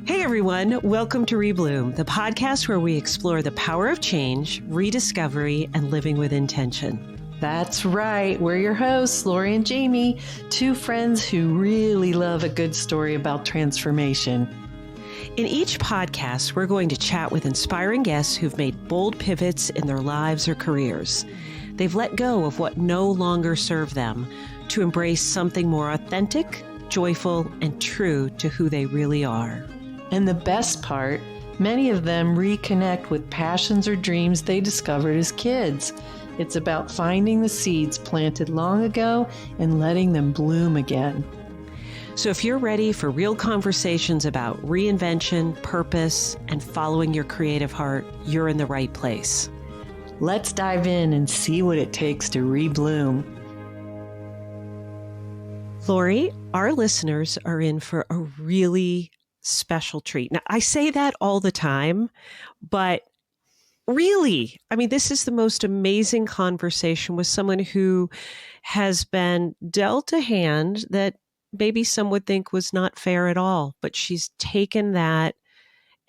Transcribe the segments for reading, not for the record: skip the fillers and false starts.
Hey everyone, welcome to Rebloom, the podcast where we explore the power of change, rediscovery, and living with intention. That's right. We're your hosts, Lori and Jamie, two friends who really love a good story about transformation. In each podcast, we're going to chat with inspiring guests who've made bold pivots in their lives or careers. They've let go of what no longer served them to embrace something more authentic, joyful, and true to who they really are. And the best part, many of them reconnect with passions or dreams they discovered as kids. It's about finding the seeds planted long ago and letting them bloom again. So if you're ready for real conversations about reinvention, purpose, and following your creative heart, you're in the right place. Let's dive in and see what it takes to rebloom. Lori, our listeners are in for a really special treat. Now, I say that all the time, but really, this is the most amazing conversation with someone who has been dealt a hand that maybe some would think was not fair at all, but she's taken that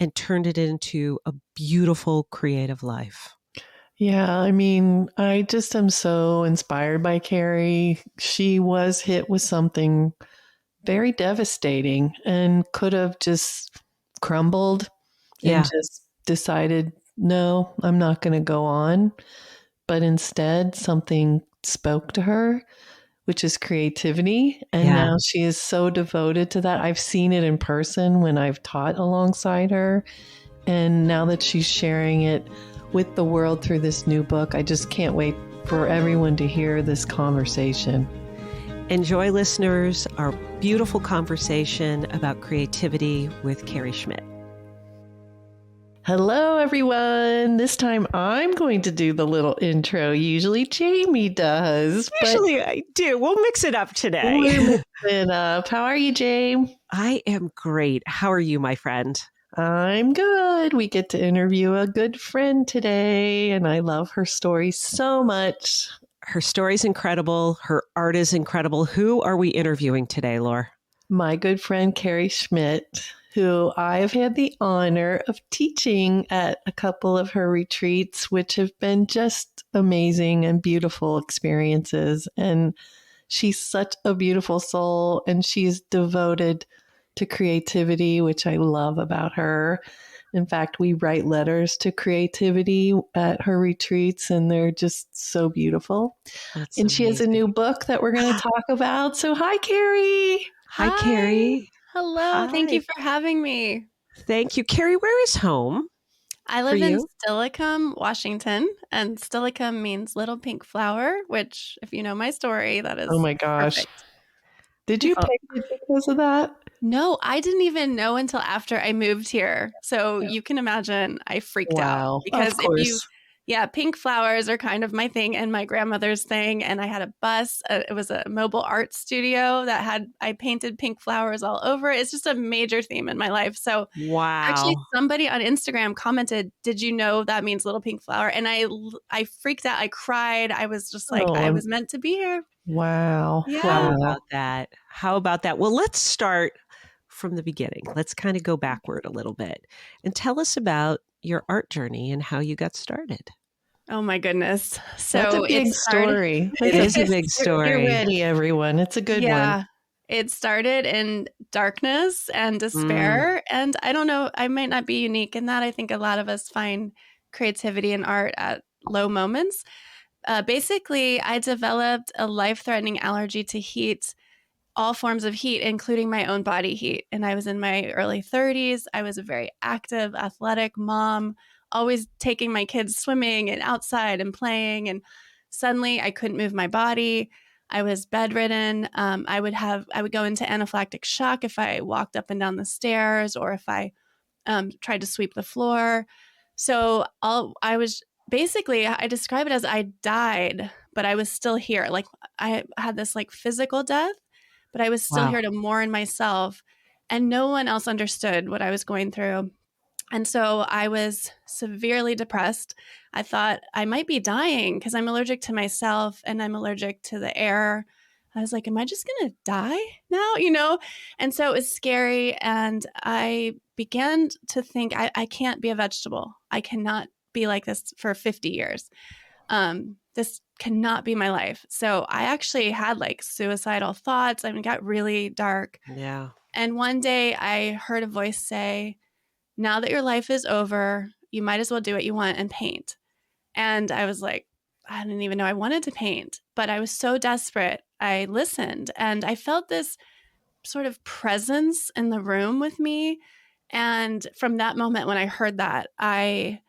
and turned it into a beautiful creative life. Yeah, I just am so inspired by Carrie. She was hit with something very devastating and could have just crumbled and just decided, no, I'm not going to go on. But instead, something spoke to her, which is creativity. And now she is so devoted to that. I've seen it in person when I've taught alongside her. And now that she's sharing it with the world through this new book, I just can't wait for everyone to hear this conversation. Enjoy, listeners, our beautiful conversation about creativity with Carrie Schmitt. Hello, everyone. This time I'm going to do the little intro. Usually Jamie does. Usually I do. We'll mix it up today. We'll mix it up. How are you, Jamie? I am great. How are you, my friend? I'm good. We get to interview a good friend today, and I love her story so much. Her story's incredible. Her art is incredible. Who are we interviewing today, Laura? My good friend, Carrie Schmitt, who I have had the honor of teaching at a couple of her retreats, which have been just amazing and beautiful experiences. And she's such a beautiful soul, and she's devoted to creativity, which I love about her. In fact, we write letters to creativity at her retreats, and they're just so beautiful. That's and amazing. She has a new book that we're going to talk about. So hi, Carrie. Hi, Carrie. Hello. Hi. Thank you for having me. Thank you. Carrie, where is home? I live in Stillicum, Washington, and Stillicum means little pink flower, which, if you know my story, that is oh my gosh. Perfect. Did you pick it because of that? No, I didn't even know until after I moved here. So you can imagine I freaked out because pink flowers are kind of my thing and my grandmother's thing. And I had a bus. It was a mobile art studio I painted pink flowers all over it. It's just a major theme in my life. So actually somebody on Instagram commented, did you know that means little pink flower? And I freaked out. I cried. I was just like, I was meant to be here. Wow. Yeah. How about that? Well, let's start from the beginning. Let's kind of go backward a little bit and tell us about your art journey and how you got started. Oh my goodness. So that's a big story. It is a big story. You're ready, everyone. It's a good one. It started in darkness and despair. And I don't know, I might not be unique in that. I think a lot of us find creativity in art at low moments. Basically, I developed a life-threatening allergy to heat, all forms of heat, including my own body heat. And I was in my early 30s. I was a very active, athletic mom, always taking my kids swimming and outside and playing. And suddenly I couldn't move my body. I was bedridden. I would go into anaphylactic shock if I walked up and down the stairs or if I tried to sweep the floor. So I describe it as I died, but I was still here. Like I had this like physical death, but I was still here to mourn myself, and no one else understood what I was going through. And so I was severely depressed. I thought I might be dying because I'm allergic to myself and I'm allergic to the air I was like, am I just going to die now? And so it was scary. And I began to think, I can't be a vegetable. I cannot be like this for 50 years. This cannot be my life. So I actually had like suicidal thoughts. I mean, it got really dark. Yeah. And one day I heard a voice say, now that your life is over, you might as well do what you want and paint. And I was like, I didn't even know I wanted to paint, but I was so desperate. I listened and I felt this sort of presence in the room with me. And from that moment, when I heard that, I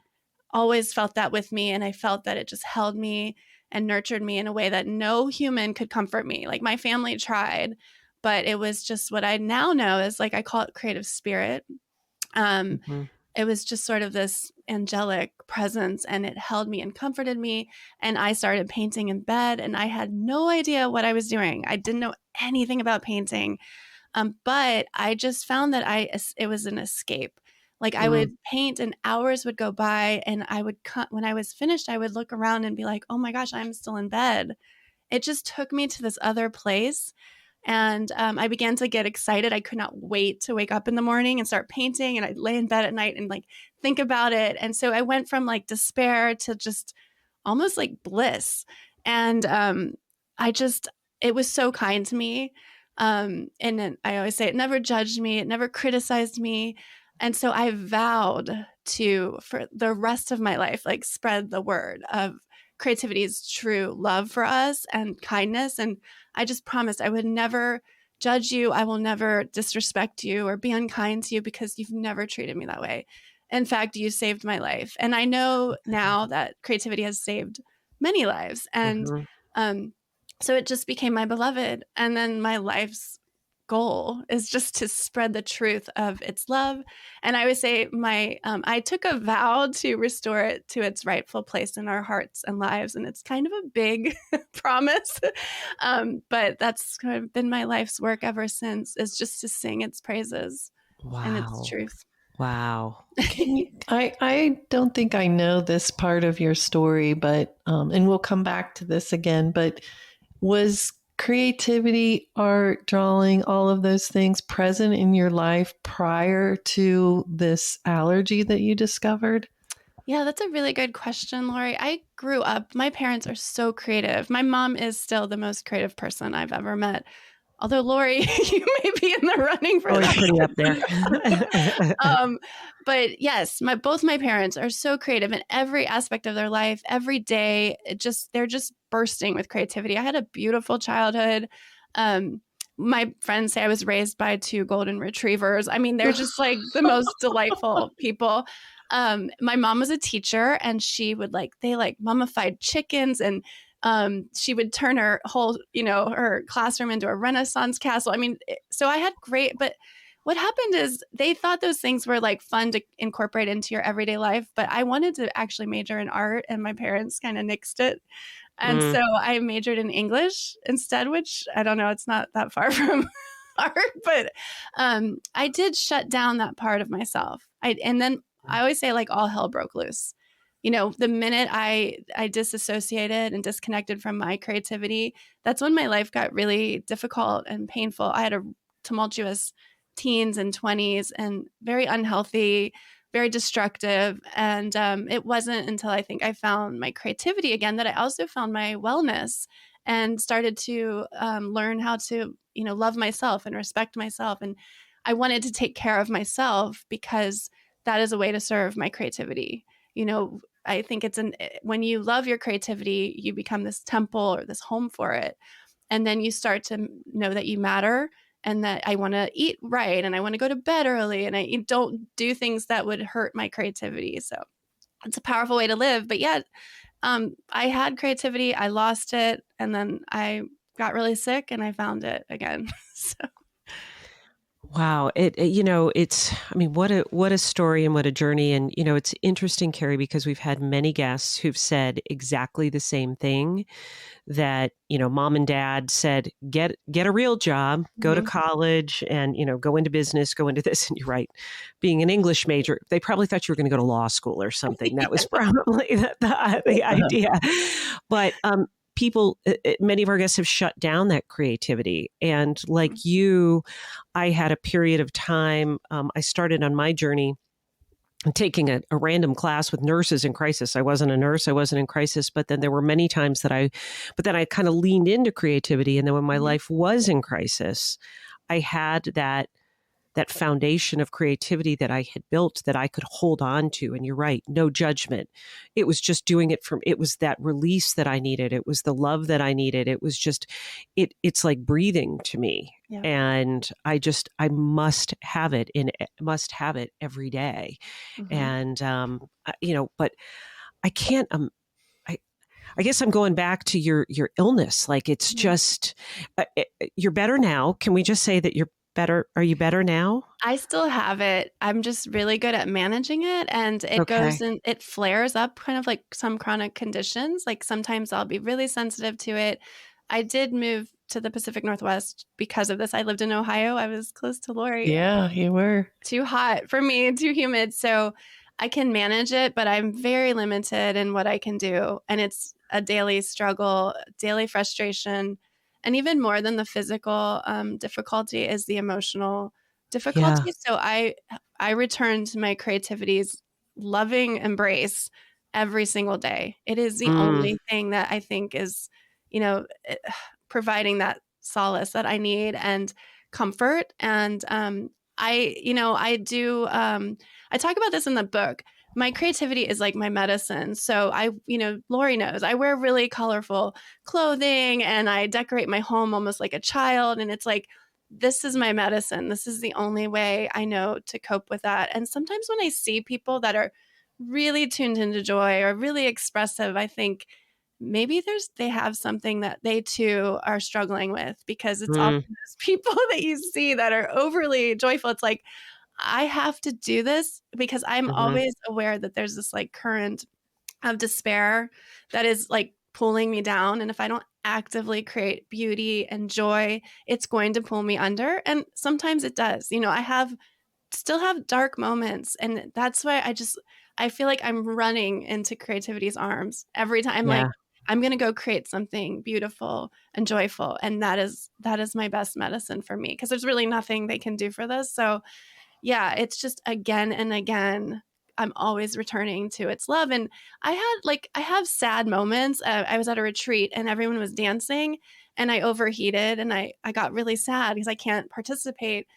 always felt that with me. And I felt that it just held me and nurtured me in a way that no human could comfort me. Like my family tried, but it was just what I now know is like, I call it creative spirit. Mm-hmm. It was just sort of this angelic presence, and it held me and comforted me. And I started painting in bed, and I had no idea what I was doing. I didn't know anything about painting. But I just found that it was an escape. Like I would paint and hours would go by, and when I was finished, I would look around and be like, oh my gosh, I'm still in bed. It just took me to this other place. And I began to get excited. I could not wait to wake up in the morning and start painting. And I'd lay in bed at night and like think about it. And so I went from like despair to just almost like bliss. And it was so kind to me. And then I always say it never judged me. It never criticized me. And so I vowed to, for the rest of my life, like spread the word of creativity's true love for us and kindness. And I just promised I would never judge you. I will never disrespect you or be unkind to you because you've never treated me that way. In fact, you saved my life. And I know now that creativity has saved many lives. And so it just became my beloved. And then my life's goal is just to spread the truth of its love. And I would say I took a vow to restore it to its rightful place in our hearts and lives. And it's kind of a big promise. But that's kind of been my life's work ever since, is just to sing its praises and its truth. Wow. I don't think I know this part of your story, but, and we'll come back to this again, but was creativity, art, drawing, all of those things present in your life prior to this allergy that you discovered? Yeah, that's a really good question, Lori. I grew up, my parents are so creative. My mom is still the most creative person I've ever met. Although, Lori, you may be in the running for that. Pretty up there. But yes, both my parents are so creative in every aspect of their life. Every day, they're just bursting with creativity. I had a beautiful childhood. My friends say I was raised by 2 golden retrievers. I mean, they're just like the most delightful people. My mom was a teacher, and she would they mummified chickens, and she would turn her whole, her classroom into a Renaissance castle. I mean, so I had but what happened is they thought those things were like fun to incorporate into your everyday life, but I wanted to actually major in art, and my parents kind of nixed it. And so I majored in English instead, which I don't know, it's not that far from art, but I did shut down that part of myself. And then I always say all hell broke loose. The minute I disassociated and disconnected from my creativity, that's when my life got really difficult and painful. I had a tumultuous teens and 20s and very unhealthy, very destructive. And it wasn't until I think I found my creativity again that I also found my wellness and started to learn how to, love myself and respect myself. And I wanted to take care of myself because that is a way to serve my creativity. I think when you love your creativity, you become this temple or this home for it. And then you start to know that you matter, and that I want to eat right, and I want to go to bed early, and I don't do things that would hurt my creativity. So it's a powerful way to live. But yeah, I had creativity, I lost it, and then I got really sick and I found it again. So. Wow. What a story and what a journey. And, it's interesting, Carrie, because we've had many guests who've said exactly the same thing, that, mom and dad said, get a real job, go to college and, go into business, go into this. And you're right. Being an English major, they probably thought you were going to go to law school or something. That was probably the idea. But, people, many of our guests have shut down that creativity. And like you, I had a period of time, I started on my journey taking a random class with nurses in crisis. I wasn't a nurse, I wasn't in crisis, but then there were many times but then I kind of leaned into creativity. And then when my life was in crisis, I had that foundation of creativity that I had built that I could hold on to. And you're right, no judgment. It was just doing it it was that release that I needed. It was the love that I needed. It was just, it's like breathing to me. Yeah. And I must have it every day. And, but I can't, I guess I'm going back to your illness. Like it's just, you're better now. Can we just say that you're better? Are you better now? I still have it. I'm just really good at managing it, and it goes and it flares up kind of like some chronic conditions. Like sometimes I'll be really sensitive to it. I did move to the Pacific Northwest because of this. I lived in Ohio. I was close to Lori. Yeah, you were. Too hot for me, too humid. So I can manage it, but I'm very limited in what I can do. And it's a daily struggle, daily frustration. And even more than the physical difficulty is the emotional difficulty. Yeah. So I return to my creativity's loving embrace every single day. It is the only thing that I think is, providing that solace that I need and comfort. And I talk about this in the book. My creativity is like my medicine. So Lori knows I wear really colorful clothing and I decorate my home almost like a child. And it's like, this is my medicine. This is the only way I know to cope with that. And sometimes when I see people that are really tuned into joy or really expressive, I think maybe they have something that they too are struggling with, because it's often those people that you see that are overly joyful. It's like, I have to do this because I'm always aware that there's this like current of despair that is like pulling me down. And if I don't actively create beauty and joy, it's going to pull me under. And sometimes it does. I still have dark moments. And that's why I feel like I'm running into creativity's arms every time. Like, I'm going to go create something beautiful and joyful. And that is my best medicine for me, because there's really nothing they can do for this. So yeah, it's just again and again, I'm always returning to its love. And I have sad moments. I was at a retreat and everyone was dancing and I overheated and I got really sad because I can't participate.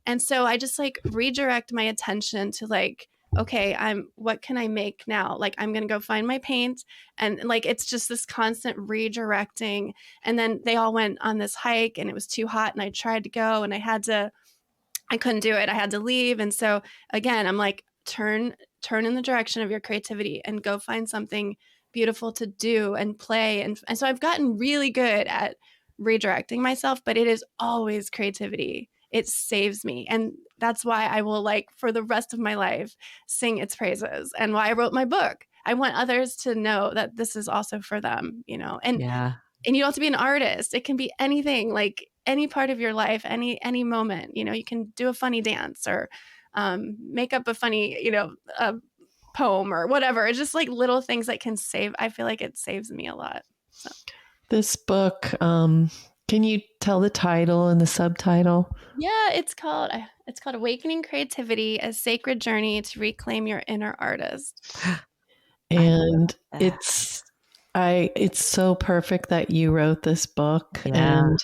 And so I just like redirect my attention to like, okay, what can I make now? Like, I'm going to go find my paint. And like, it's just this constant redirecting. And then they all went on this hike and it was too hot and I tried to go and I couldn't do it. I had to leave. And so again, I'm like, turn in the direction of your creativity and go find something beautiful to do and play. And so I've gotten really good at redirecting myself, but it is always creativity. It saves me. And that's why I will, like, for the rest of my life, sing its praises, and why I wrote my book. I want others to know that this is also for them, and you don't have to be an artist. It can be anything, like any part of your life, any moment. You can do a funny dance or make up a funny, a poem or whatever. It's just like little things that can save. I feel like it saves me a lot. So. This book, can you tell the title and the subtitle? Yeah, it's called Awakening Creativity: A Sacred Journey to Reclaim Your Inner Artist. And it's so perfect that you wrote this book. Yeah. And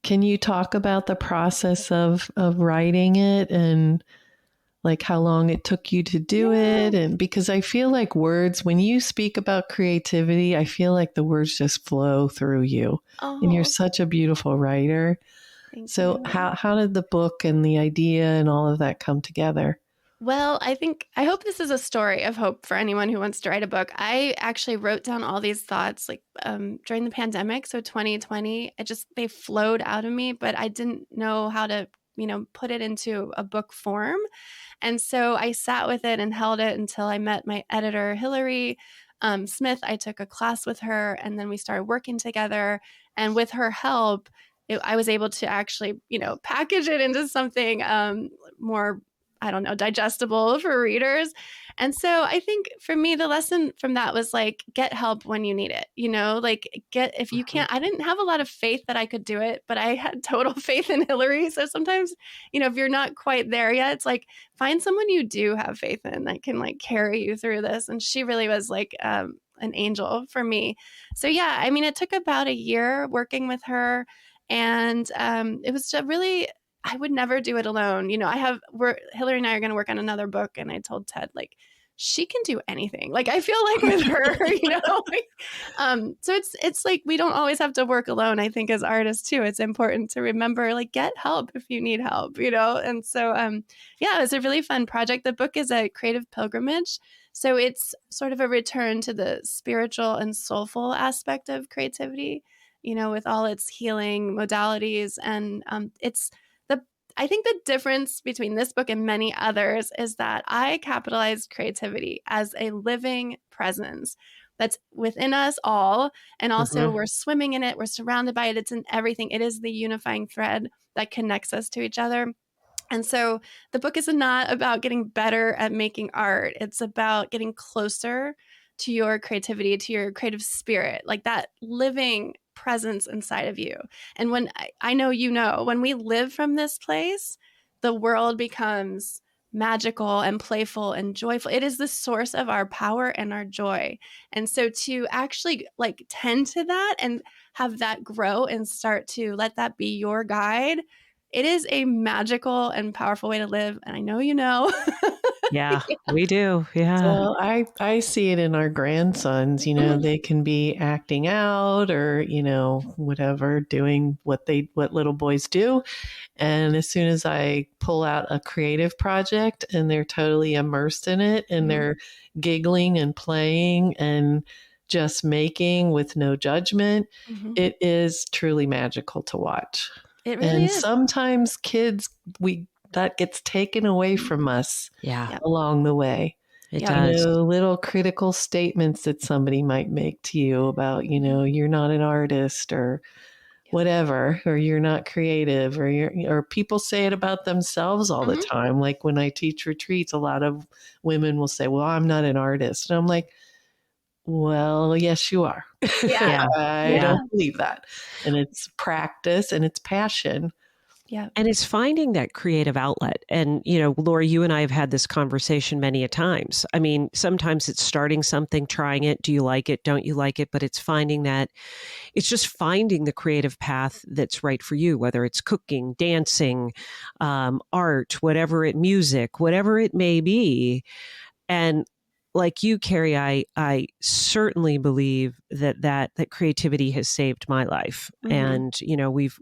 can you talk about the process of writing it and like how long it took you to do it? And because I feel like words, when you speak about creativity, I feel like the words just flow through you. And you're such a beautiful writer. Thank so you. How did the book and the idea and all of that come together? Well, I hope this is a story of hope for anyone who wants to write a book. I actually wrote down all these thoughts like during the pandemic. So 2020, they flowed out of me, but I didn't know how to, put it into a book form. And so I sat with it and held it until I met my editor, Hillary Smith. I took a class with her and then we started working together. And with her help, I was able to actually, package it into something more I don't know, digestible for readers. And so I think for me, the lesson from that was like, get help when you need it, like if you can't, I didn't have a lot of faith that I could do it, but I had total faith in Hillary. So sometimes, if you're not quite there yet, it's like, find someone you do have faith in that can like carry you through this. And she really was like, an angel for me. So yeah, I mean, it took about a year working with her, and it was really, I would never do it alone. Hillary and I are going to work on another book, and I told Ted, like, she can do anything. Like, I feel like with her, so it's like, we don't always have to work alone. I think as artists too, it's important to remember, like, get help if you need help, and so, yeah, it was a really fun project. The book is a creative pilgrimage. So it's sort of a return to the spiritual and soulful aspect of creativity, with all its healing modalities. And I think the difference between this book and many others is that I capitalized creativity as a living presence that's within us all. And also we're swimming in it. We're surrounded by it. It's in everything. It is the unifying thread that connects us to each other. And so the book is not about getting better at making art. It's about getting closer to your creativity, to your creative spirit, like that living presence inside of you. And when I know, when we live from this place, the world becomes magical and playful and joyful. It is the source of our power and our joy. And so to actually like tend to that and have that grow and start to let that be your guide, it is a magical and powerful way to live. And I know Yeah, we do. Yeah. Well, I see it in our grandsons, they can be acting out or, whatever, doing what little boys do. And as soon as I pull out a creative project and they're totally immersed in it and they're giggling and playing and just making with no judgment, it is truly magical to watch. It really is. Sometimes kids, that gets taken away from us along the way. It does. Little critical statements that somebody might make to you about, you're not an artist or whatever, or you're not creative, or people say it about themselves all the time. Like when I teach retreats, a lot of women will say, well, I'm not an artist. And I'm like, well, yes, you are. Yeah. I don't believe that. And it's practice and it's passion. Yeah. And it's finding that creative outlet. And, Laura, you and I have had this conversation many a times. I mean, sometimes it's starting something, trying it. Do you like it? Don't you like it? But it's just finding the creative path that's right for you, whether it's cooking, dancing, art, music, whatever it may be. And like you, Carrie, I certainly believe that creativity has saved my life. And,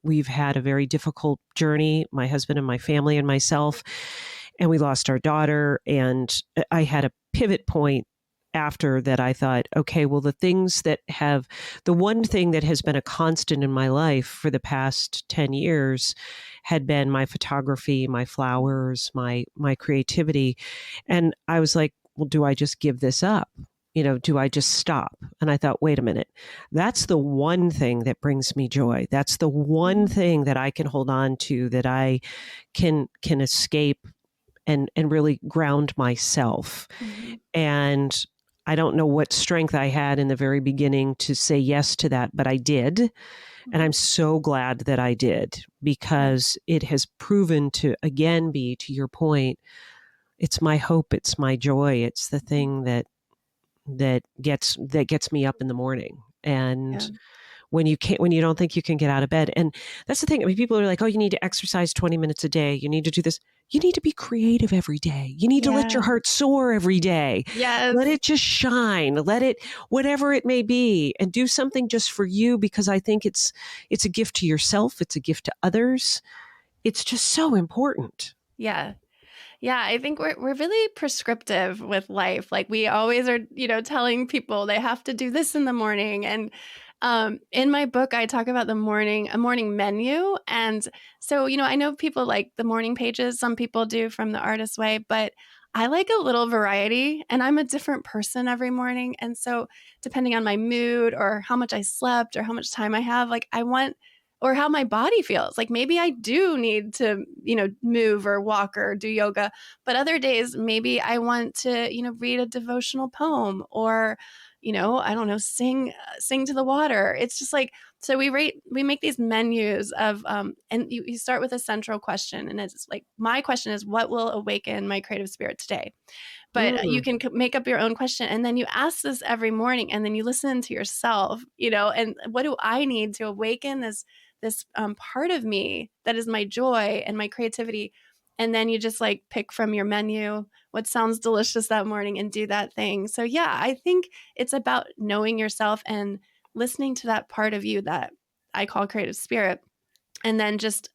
we've had a very difficult journey, my husband and my family and myself, and we lost our daughter. And I had a pivot point after that. I thought, okay, well, the one thing that has been a constant in my life for the past 10 years had been my photography, my flowers, my creativity. And I was like, well, do I just give this up? Do I just stop? And I thought, wait a minute, that's the one thing that brings me joy. That's the one thing that I can hold on to, that I can escape and really ground myself. And I don't know what strength I had in the very beginning to say yes to that, but I did. And I'm so glad that I did, because it has proven to, again, be, to your point, it's my hope, it's my joy, it's the thing that gets me up in the morning. And when you don't think you can get out of bed, and that's the thing. I mean, people are like, "Oh, you need to exercise 20 minutes a day. You need to do this." You need to be creative every day. You need to let your heart soar every day. Yes. Let it just shine. Let it, whatever it may be, and do something just for you, because I think it's a gift to yourself. It's a gift to others. It's just so important. Yeah. Yeah, I think we're really prescriptive with life. Like we always are, telling people they have to do this in the morning. And in my book, I talk about a morning menu. And so, I know people like the morning pages. Some people do from the Artist Way, but I like a little variety, and I'm a different person every morning. And so depending on my mood or how much I slept or how much time I have, like I want or how my body feels. Like maybe I do need to, move or walk or do yoga, but other days maybe I want to, read a devotional poem or, I don't know, sing to the water. It's just like, so we make these menus of, and you start with a central question, and it's like, my question is, what will awaken my creative spirit today? But you can make up your own question, and then you ask this every morning, and then you listen to yourself, and what do I need to awaken this part of me that is my joy and my creativity? And then you just like pick from your menu what sounds delicious that morning and do that thing. So yeah, I think it's about knowing yourself and listening to that part of you that I call creative spirit, and then just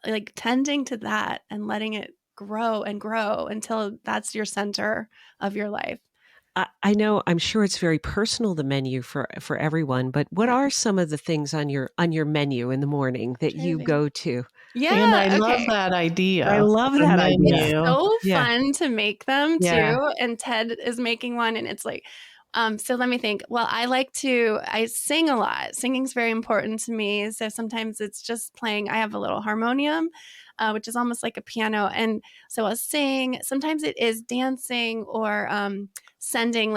like tending to that and letting it grow and grow until that's your center of your life. I know, I'm sure it's very personal, the menu for everyone, but what Yeah. are some of the things on your menu in the morning that you go to? And I Yeah. love Okay. that idea. I love The that idea. It's menu. so Yeah. fun to make them Yeah. too. And Ted is making one, and it's like, so let me think. Well, I sing a lot. Singing's very important to me. So sometimes it's just playing. I have a little harmonium, which is almost like a piano. And so I'll sing. Sometimes it is dancing or sending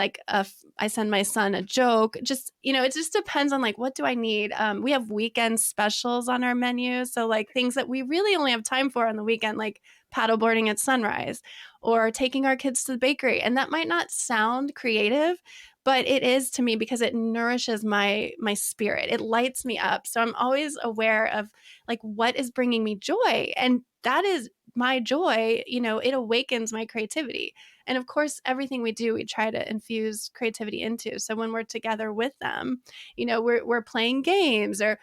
I send my son a joke. Just, it just depends on like, what do I need? We have weekend specials on our menu. So like things that we really only have time for on the weekend, like paddleboarding at sunrise or taking our kids to the bakery. And that might not sound creative, but it is to me because it nourishes my spirit. It lights me up. So I'm always aware of like what is bringing me joy, and that is my joy. It awakens my creativity. And of course, everything we do, we try to infuse creativity into. So when we're together with them, we're playing games or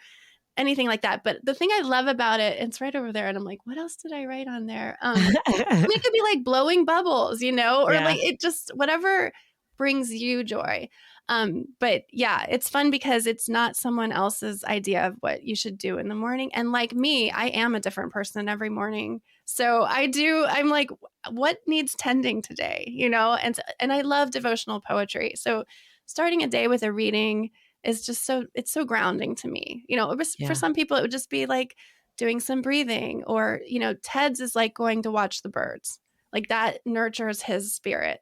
anything like that. But the thing I love about it, it's right over there, and I'm like, what else did I write on there? It could be like blowing bubbles, or Yeah. like it just whatever brings you joy. But yeah, it's fun because it's not someone else's idea of what you should do in the morning. And like me, I am a different person every morning. So I'm like, what needs tending today? And I love devotional poetry. So starting a day with a reading is just it's so grounding to me. For Yeah. some people, it would just be like doing some breathing, or, Ted's is like going to watch the birds. Like that nurtures his spirit.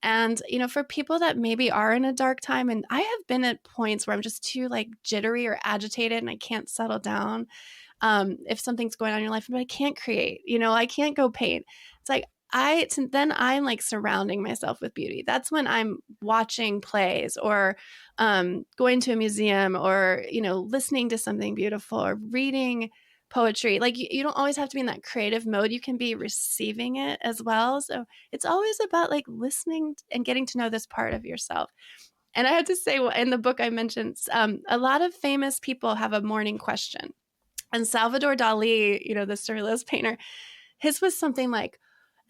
And, for people that maybe are in a dark time, and I have been at points where I'm just too like jittery or agitated and I can't settle down. If something's going on in your life, but I can't create, I can't go paint. It's like, then I'm like surrounding myself with beauty. That's when I'm watching plays or going to a museum or, listening to something beautiful or reading poetry. Like you don't always have to be in that creative mode. You can be receiving it as well. So it's always about like listening and getting to know this part of yourself. And I have to say, in the book I mentioned, a lot of famous people have a morning question. And Salvador Dali, the surrealist painter, his was something like,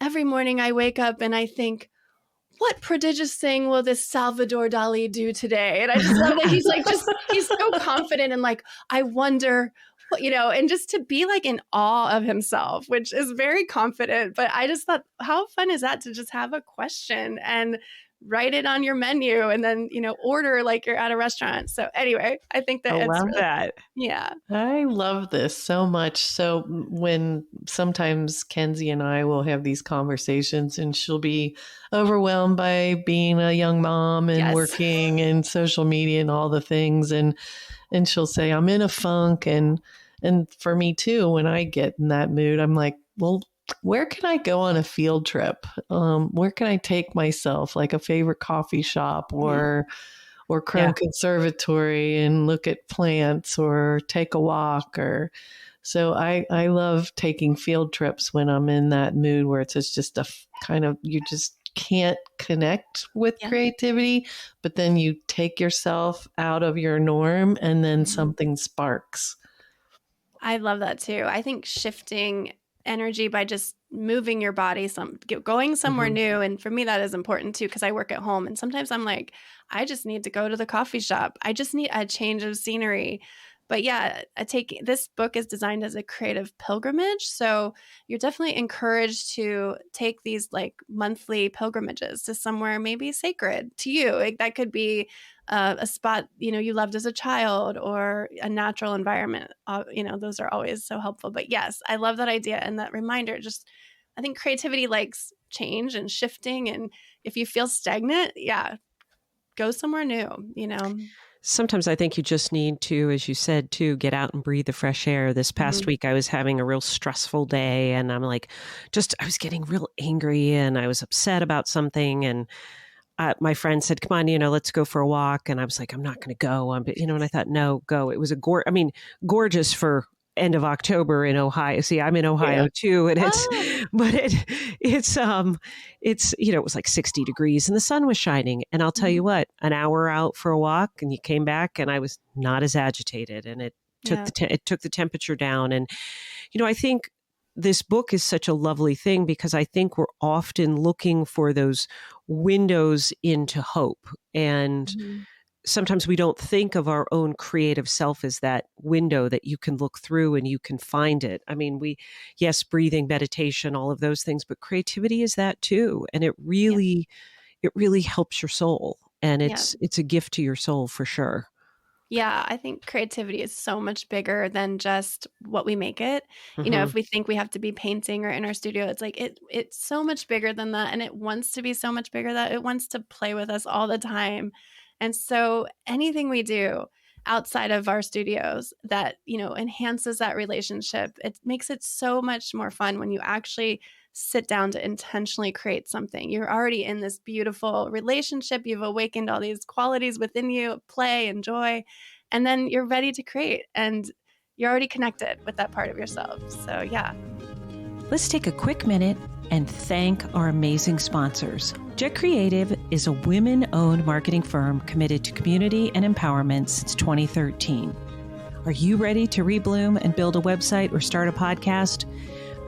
every morning I wake up and I think, what prodigious thing will this Salvador Dali do today? And I just love that he's like, he's so confident and like, I wonder what, and just to be like in awe of himself, which is very confident. But I just thought, how fun is that to just have a question and write it on your menu and then, order like you're at a restaurant. So anyway, I think that I it's love really, that. yeah. I love this so much. So when sometimes Kenzie and I will have these conversations and she'll be overwhelmed by being a young mom and Yes. working and social media and all the things. And she'll say, I'm in a funk. And for me too, when I get in that mood, I'm like, well, where can I go on a field trip? Where can I take myself, like a favorite coffee shop or Crone Conservatory and look at plants or take a walk or so I love taking field trips when I'm in that mood where it's just a kind of you just can't connect with creativity, but then you take yourself out of your norm and then something sparks. I love that too. I think shifting energy by just moving your body, going somewhere new. And for me, that is important too, because I work at home. And sometimes I'm like, I just need to go to the coffee shop. I just need a change of scenery. But yeah, this book is designed as a creative pilgrimage. So you're definitely encouraged to take these like monthly pilgrimages to somewhere maybe sacred to you. Like that could be a spot, you loved as a child, or a natural environment. Those are always so helpful. But yes, I love that idea and that reminder. I think creativity likes change and shifting. And if you feel stagnant, yeah, go somewhere new. Sometimes I think you just need to, as you said, to get out and breathe the fresh air. This past Mhm. week, I was having a real stressful day, and I'm like, I was getting real angry, and I was upset about something. And my friend said, "Come on, let's go for a walk." And I was like, "I'm not going to go." And I thought, no, go. It was gorgeous for end of October in Ohio. See, I'm in Yeah. Ohio too, and Oh, but it was like 60 degrees and the sun was shining. And I'll tell mhm. you what, an hour out for a walk, and you came back, and I was not as agitated, and it Yeah. took the temperature down. And I think this book is such a lovely thing because I think we're often looking for those windows into hope. And Mhm. sometimes we don't think of our own creative self as that window that you can look through and you can find it. I mean, yes, breathing, meditation, all of those things, but creativity is that too. And Yeah. it really helps your soul. And Yeah. it's a gift to your soul for sure. Yeah, I think creativity is so much bigger than just what we make it. Hmm. If we think we have to be painting or in our studio, it's like it's so much bigger than that, and it wants to be so much bigger that it wants to play with us all the time. And so anything we do outside of our studios that, enhances that relationship, it makes it so much more fun when you actually sit down to intentionally create something. You're already in this beautiful relationship. You've awakened all these qualities within you, play and joy, and then you're ready to create, and you're already connected with that part of yourself. So yeah. Let's take a quick minute and thank our amazing sponsors. Jet Creative is a women-owned marketing firm committed to community and empowerment since 2013. Are you ready to rebloom and build a website or start a podcast?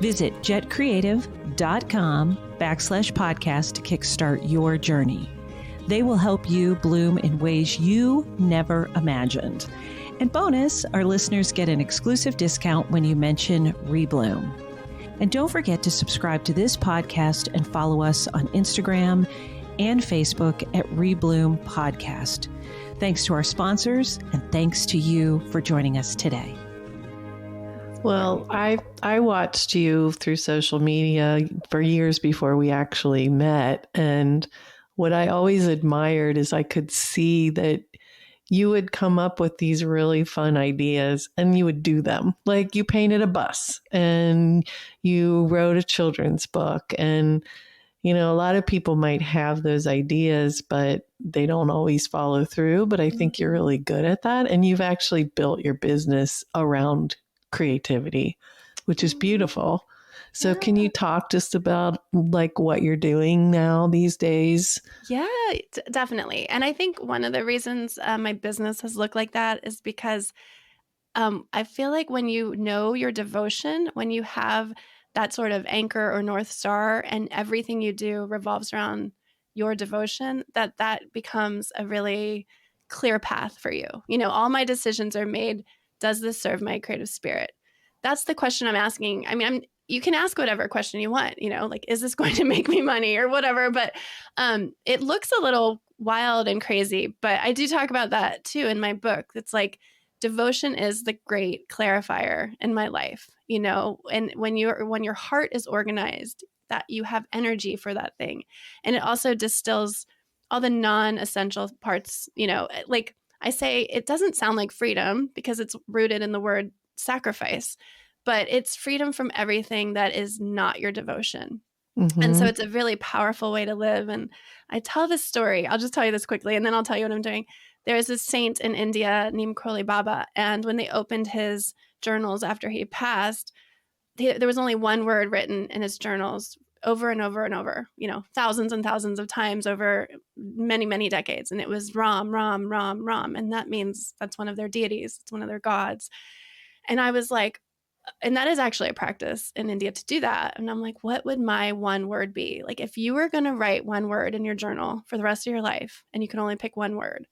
Visit jetcreative.com/podcast to kickstart your journey. They will help you bloom in ways you never imagined. And bonus, our listeners get an exclusive discount when you mention Rebloom. And don't forget to subscribe to this podcast and follow us on Instagram and Facebook at Rebloom Podcast. Thanks to our sponsors, and thanks to you for joining us today. Well, I watched you through social media for years before we actually met. And what I always admired is I could see that you would come up with these really fun ideas and you would do them. Like you painted a bus and you wrote a children's book. And, a lot of people might have those ideas, but they don't always follow through. But I think you're really good at that. And you've actually built your business around creativity, which is beautiful. So can you talk just about like what you're doing now these days? Yeah, definitely. And I think one of the reasons my business has looked like that is because I feel like when you know your devotion, when you have that sort of anchor or North Star and everything you do revolves around your devotion, that becomes a really clear path for you. All my decisions are made. Does this serve my creative spirit? That's the question I'm asking. I mean, you can ask whatever question you want, like, is this going to make me money or whatever? But it looks a little wild and crazy, but I do talk about that too in my book. It's like, devotion is the great clarifier in my life, and when your heart is organized, that you have energy for that thing. And it also distills all the non-essential parts, like I say, it doesn't sound like freedom because it's rooted in the word sacrifice, but it's freedom from everything that is not your devotion. And so Mm-hmm. it's a really powerful way to live. And I tell this story. I'll just tell you this quickly, and then I'll tell you what I'm doing. There's this saint in India named Kroli Baba. And when they opened his journals after he passed, there was only one word written in his journals over and over and over, thousands and thousands of times over many, many decades. And it was Ram, Ram, Ram, Ram. And that means that's one of their deities. It's one of their gods. And I was like, and that is actually a practice in India to do that. And I'm like, what would my one word be? Like, if you were going to write one word in your journal for the rest of your life and you could only pick one word,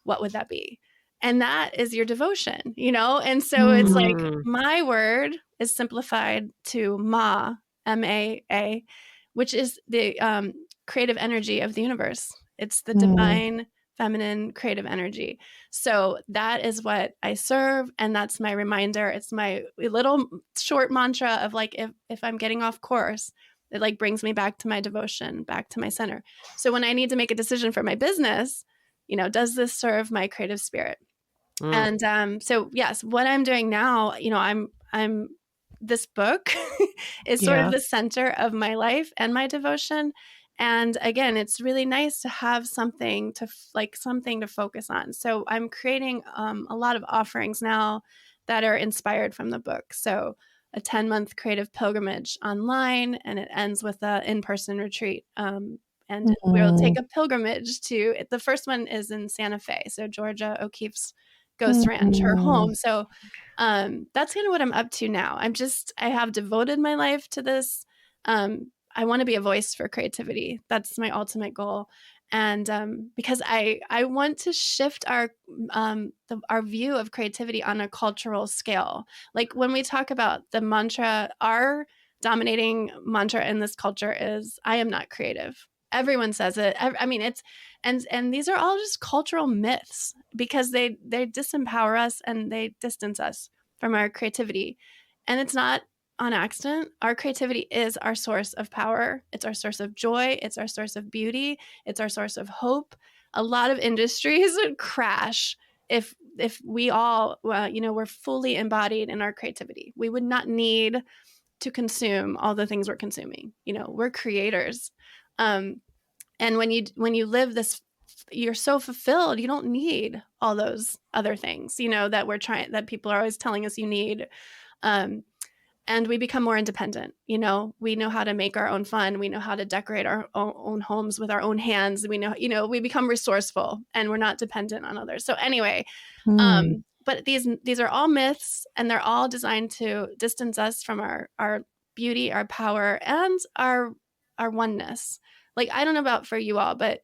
what would that be? And that is your devotion, And so it's like my word is simplified to Ma, M-A-A, which is the creative energy of the universe. It's the divine feminine creative energy. So that is what I serve. And that's my reminder. It's my little short mantra of like, if I'm getting off course, it like brings me back to my devotion, back to my center. So when I need to make a decision for my business, does this serve my creative spirit? And so yes, what I'm doing now, I'm this book is sort of the center of my life and my devotion. And again, it's really nice to have something to focus on. So I'm creating a lot of offerings now that are inspired from the book. So a 10-month creative pilgrimage online, and it ends with an in-person retreat. And we'll take a pilgrimage to, the first one is in Santa Fe. So Georgia O'Keeffe's Ghost Ranch, her home. So that's kind of what I'm up to now. I have devoted my life to this. I want to be a voice for creativity. That's my ultimate goal. And because I want to shift our view of creativity on a cultural scale. Like when we talk about the mantra, our dominating mantra in this culture is, I am not creative. Everyone says it. I mean, it's, and these are all just cultural myths because they disempower us and they distance us from our creativity. And it's not on accident. Our creativity is our source of power. It's our source of joy. It's our source of beauty. It's our source of hope. A lot of industries would crash if we all, were fully embodied in our creativity. We would not need to consume all the things we're consuming. We're creators. And when you live this, you're so fulfilled, you don't need all those other things, that people are always telling us you need. And we become more independent. We know how to make our own fun. We know how to decorate our own homes with our own hands. We know, we become resourceful and we're not dependent on others. So anyway, but these are all myths, and they're all designed to distance us from our beauty, our power, and our oneness. Like, I don't know about for you all, but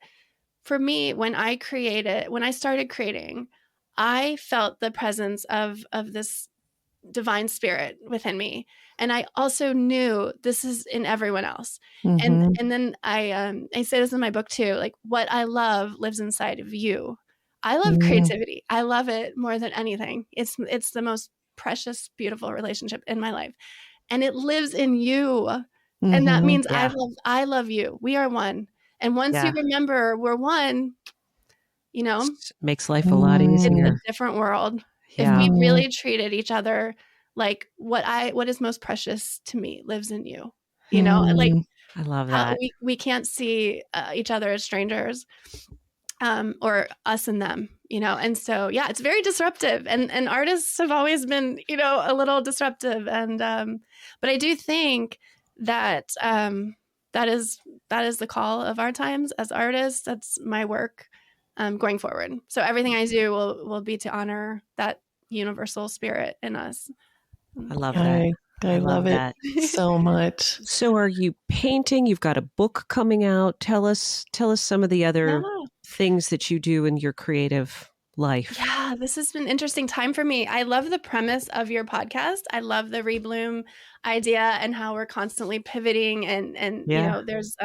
for me, when I started creating, I felt the presence of this divine spirit within me. And I also knew this is in everyone else. And then I say this in my book too, like, what I love lives inside of you. I love creativity. I love it more than anything. It's the most precious, beautiful relationship in my life. And it lives in you. And that means I love you. We are one. And once you remember we're one, makes life a lot easier. It's a different world. Yeah. If we really treated each other like what is most precious to me lives in you, like, I love that. We can't see each other as strangers, or us and them, and so, it's very disruptive, and artists have always been, a little disruptive. And, but I do think that, that is the call of our times as artists. That's my work, going forward. So everything I do will be to honor that universal spirit in us. I love that. I love it so much. So are you painting? You've got a book coming out. Tell us some of the other things that you do in your creative life. Yeah, this has been an interesting time for me. I love the premise of your podcast. I love the rebloom idea and how we're constantly pivoting and there's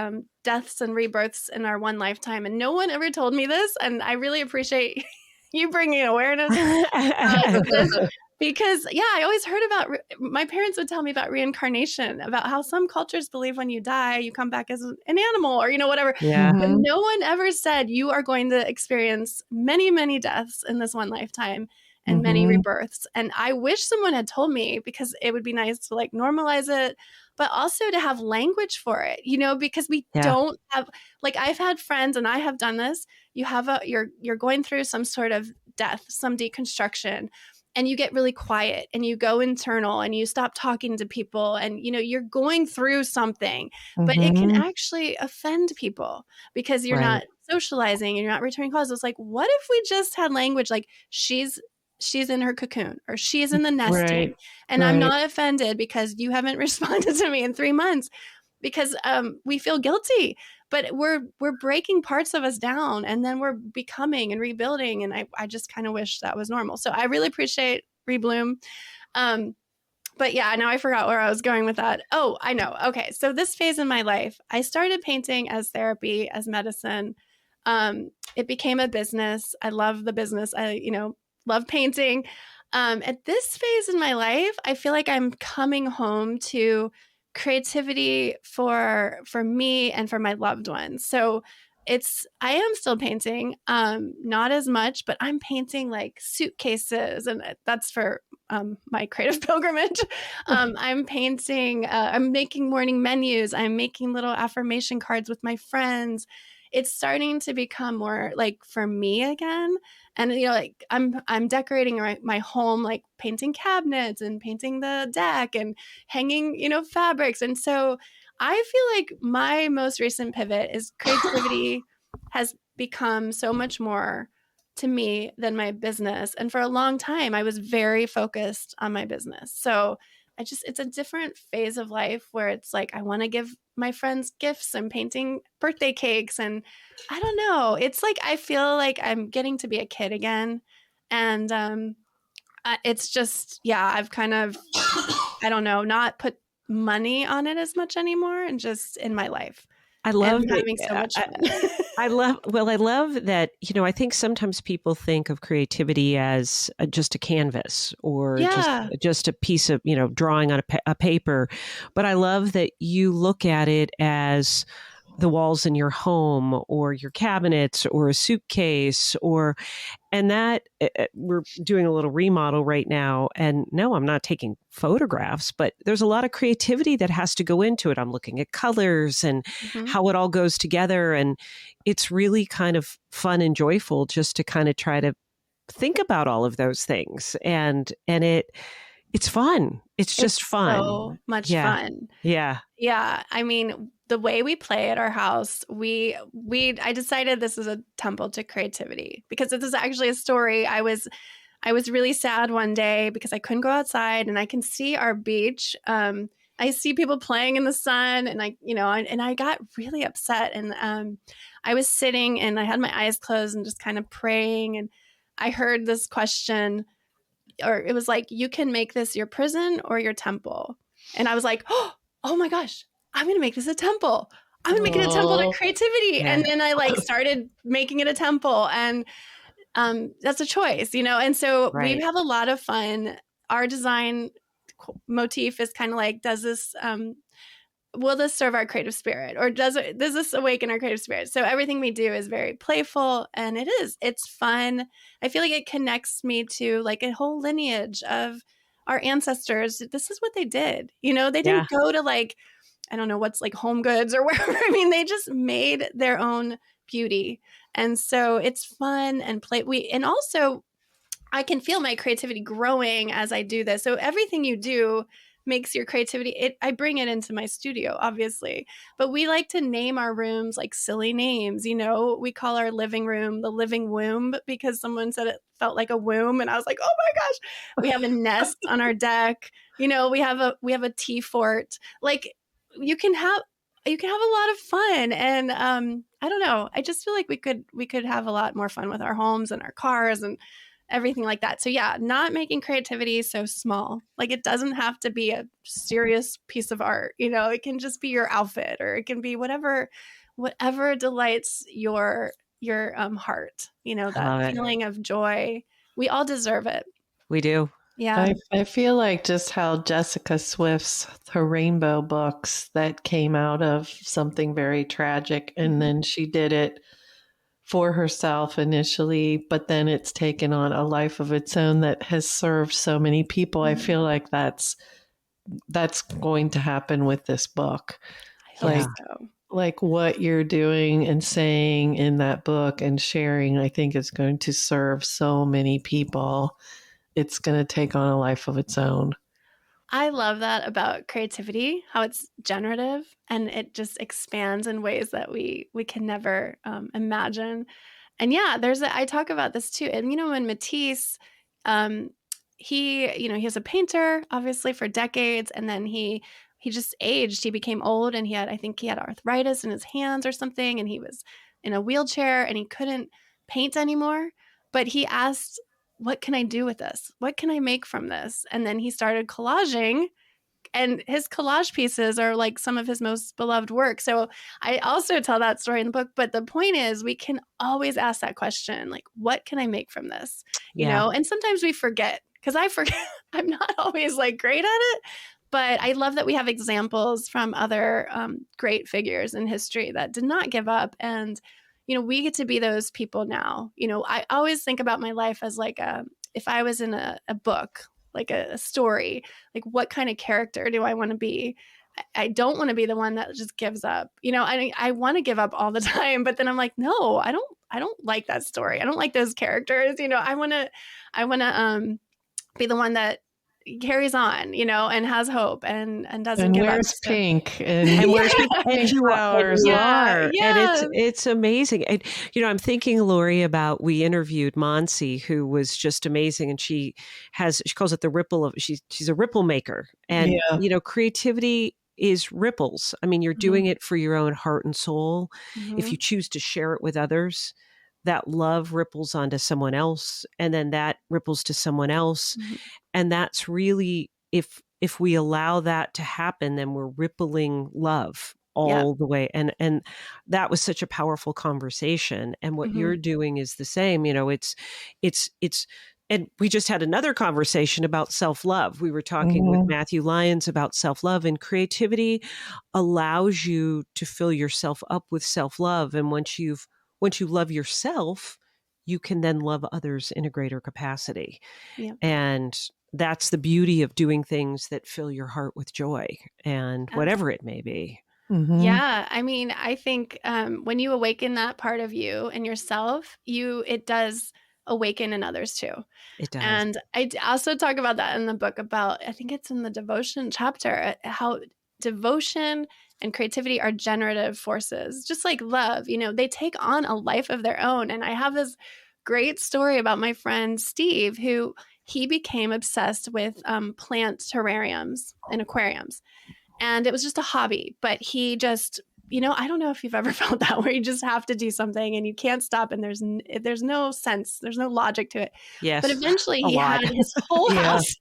deaths and rebirths in our one lifetime. And no one ever told me this. And I really appreciate you bringing awareness to this. Because, I always heard about, my parents would tell me about reincarnation, about how some cultures believe when you die, you come back as an animal or, whatever. Yeah. But no one ever said you are going to experience many, many deaths in this one lifetime and many rebirths. And I wish someone had told me, because it would be nice to like normalize it, but also to have language for it, because we don't have, like, I've had friends, and I have done this. You have you're going through some sort of death, some deconstruction, and you get really quiet and you go internal and you stop talking to people, and you're going through something, but it can actually offend people because you're not socializing and you're not returning calls. It's like, what if we just had language like she's in her cocoon, or she's in the nesting, and I'm not offended because you haven't responded to me in 3 months. because we feel guilty, but we're breaking parts of us down, and then we're becoming and rebuilding. And I just kind of wish that was normal. So I really appreciate Rebloom. But yeah, now I forgot where I was going with that. Oh, I know. Okay. So this phase in my life, I started painting as therapy, as medicine. It became a business. I love the business. I, love painting. At this phase in my life, I feel like I'm coming home to creativity for me and for my loved ones. So I am still painting, not as much, but I'm painting like suitcases, and that's for my creative pilgrimage. I'm painting, I'm making morning menus. I'm making little affirmation cards with my friends. It's starting to become more like for me again. And, like I'm decorating my home, like painting cabinets and painting the deck and hanging, fabrics. And so I feel like my most recent pivot is creativity has become so much more to me than my business. And for a long time, I was very focused on my business. So it's a different phase of life where it's like, I want to give my friends gifts and painting birthday cakes. And I don't know, it's like, I feel like I'm getting to be a kid again. And it's just, yeah, I've kind of, I don't know, not put money on it as much anymore, and just in my life. I love and that. having so much fun. I love that, I think sometimes people think of creativity as just a canvas or Yeah. just a piece of, drawing on a paper. But I love that you look at it as the walls in your home or your cabinets or a suitcase and that we're doing a little remodel right now. And no, I'm not taking photographs, but there's a lot of creativity that has to go into it. I'm looking at colors and how it all goes together. And it's really kind of fun and joyful just to kind of try to think about all of those things. And it's fun. It's just fun. So much fun. Yeah. Yeah. I mean, the way we play at our house, I decided this is a temple to creativity, because this is actually a story. I was really sad one day because I couldn't go outside, and I can see our beach. I see people playing in the sun, and I got really upset. And I was sitting and I had my eyes closed and just kind of praying. And I heard this question, or it was like, you can make this your prison or your temple. And I was like, oh my gosh, I'm going to make this a temple. I'm going to make it a temple to creativity. Yeah. And then I started making it a temple, and that's a choice, And so we have a lot of fun. Our design motif is kind of like, does this, will this serve our creative spirit, or does this awaken our creative spirit? So everything we do is very playful, and it's fun. I feel like it connects me to like a whole lineage of our ancestors. This is what they did. They didn't go to I don't know what's like Home Goods or wherever. I mean, they just made their own beauty. And so it's fun and and also I can feel my creativity growing as I do this. So everything you do makes your creativity. I bring it into my studio, obviously, but we like to name our rooms like silly names. We call our living room the living womb because someone said it felt like a womb, and I was like, oh my gosh. We have a nest on our deck. We have a tea fort. Like you can have a lot of fun, and I don't know. I just feel like we could have a lot more fun with our homes and our cars and everything like that. So yeah, not making creativity so small. Like it doesn't have to be a serious piece of art. It can just be your outfit, or it can be whatever delights your heart. That feeling of joy. We all deserve it. We do. Yeah. I feel like just how Jessica Swift's her Rainbow books that came out of something very tragic, and then she did it for herself initially, but then it's taken on a life of its own that has served so many people. I feel like that's going to happen with this book. I hope so. Like what you're doing and saying in that book and sharing, I think is going to serve so many people. It's going to take on a life of its own. I love that about creativity, how it's generative and it just expands in ways that we can never imagine. And yeah, I talk about this too. And when Matisse, he was a painter, obviously for decades, and then he he just aged. He became old, and I think he had arthritis in his hands or something. And he was in a wheelchair and he couldn't paint anymore. But he asked, what can I do with this? What can I make from this? And then he started collaging, and his collage pieces are like some of his most beloved work. So I also tell that story in the book. But the point is, we can always ask that question, like, what can I make from this? Yeah. And sometimes we forget, because I forget. I'm not always like great at it. But I love that we have examples from other great figures in history that did not give up. And, we get to be those people now. I always think about my life as like if I was in a book, like a story, like what kind of character do I want to be? I don't want to be the one that just gives up. I want to give up all the time, but then I'm like, no, I don't like that story. I don't like those characters. I want to be the one that carries on, and has hope and doesn't And give wears up. pink And wears and you flowers. are. Yeah. And it's amazing. And, I'm thinking, Lori, about, we interviewed Monsi, who was just amazing. And she calls it the ripple of, she's a ripple maker. And, creativity is ripples. I mean, you're doing it for your own heart and soul. If you choose to share it with others, that love ripples onto someone else, and then that ripples to someone else. And that's really, if we allow that to happen, then we're rippling love all the way. And that was such a powerful conversation. And what you're doing is the same. It's and we just had another conversation about self-love. We were talking with Matthew Lyons about self-love, and creativity allows you to fill yourself up with self-love. And once you love yourself, you can then love others in a greater capacity. Yeah. And that's the beauty of doing things that fill your heart with joy, and whatever it may be. Yeah. I mean, I think when you awaken that part of you and yourself, it does awaken in others too. It does. And I also talk about that in the book about, I think it's in the devotion chapter, how devotion and creativity are generative forces, just like love. They take on a life of their own. And I have this great story about my friend Steve, who he became obsessed with plant terrariums and aquariums. And it was just a hobby, but he just, I don't know if you've ever felt that, where you just have to do something and you can't stop, and there's no sense, there's no logic to it. Yes. But eventually he had his whole house.